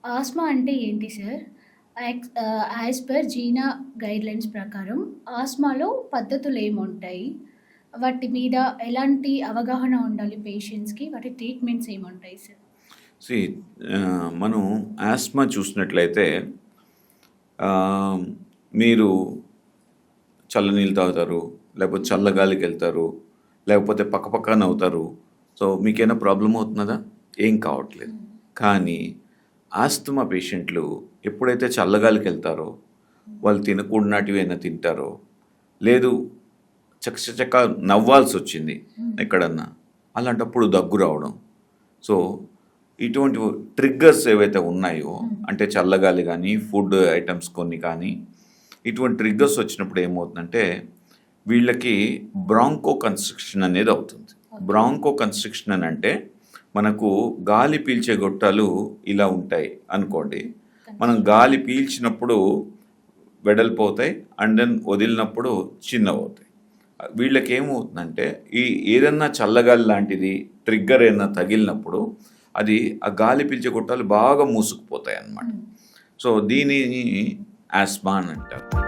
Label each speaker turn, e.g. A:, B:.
A: ఆస్మా అంటే ఏంటి sir? As per జీనా guidelines ప్రకారం ఆస్మాలో పద్ధతులేముంటాయి? వాటి మీద ఎలాంటి అవగాహన ఉండాలి పేషెంట్స్‌కి? వాటి ట్రీట్మెంట్స్ ఏముంటాయి సార్?
B: సి మనం ఆస్మా చూసినట్లయితే ఆహ్, మీరు చల్లనీళ్ళు తాగుతారు, లేకపోతే చల్లగాలికి వెళ్తారు, లేకపోతే పక్కపక్క నవ్వుతారు. సో, మీకేమైనా ప్రాబ్లమ్ అవుతున్నదా? ఏం కావట్లేదు. కానీ ఆస్తమా పేషెంట్లు ఎప్పుడైతే చల్లగాలికి వెళ్తారో, వాళ్ళు తినకూడనాటివేమైనా తింటారో, లేదు చకచక నవ్వాల్సొచ్చింది ఎక్కడన్నా, అలాంటప్పుడు దగ్గు రావడం. సో, ఇటువంటి ట్రిగ్గర్స్ ఏవైతే ఉన్నాయో, అంటే చల్లగాలి కానీ, ఫుడ్ ఐటమ్స్ కొన్ని కానీ, ఇటువంటి ట్రిగ్గర్స్ వచ్చినప్పుడు ఏమవుతుందంటే, వీళ్ళకి బ్రాంకో కన్స్ట్రిక్షన్ అనేది అవుతుంది. బ్రాంకో కన్స్ట్రిక్షన్ అని అంటే, మనకు గాలి పీల్చే గొట్టాలు ఇలా ఉంటాయి అనుకోండి. మనం గాలి పీల్చినప్పుడు వెడల్పోతాయి అండ్ దెన్ వదిలినప్పుడు చిన్నవవుతాయి. వీళ్ళకి ఏమవుతుందంటే ఏదన్నా చల్లగాలి లాంటిది ట్రిగ్గర్ ఏదైనా తగిలినప్పుడు అది ఆ గాలి పీల్చే గొట్టాలు బాగా మూసుకుపోతాయి అన్నమాట. సో దీనిని ఆస్మా అని అంటారు.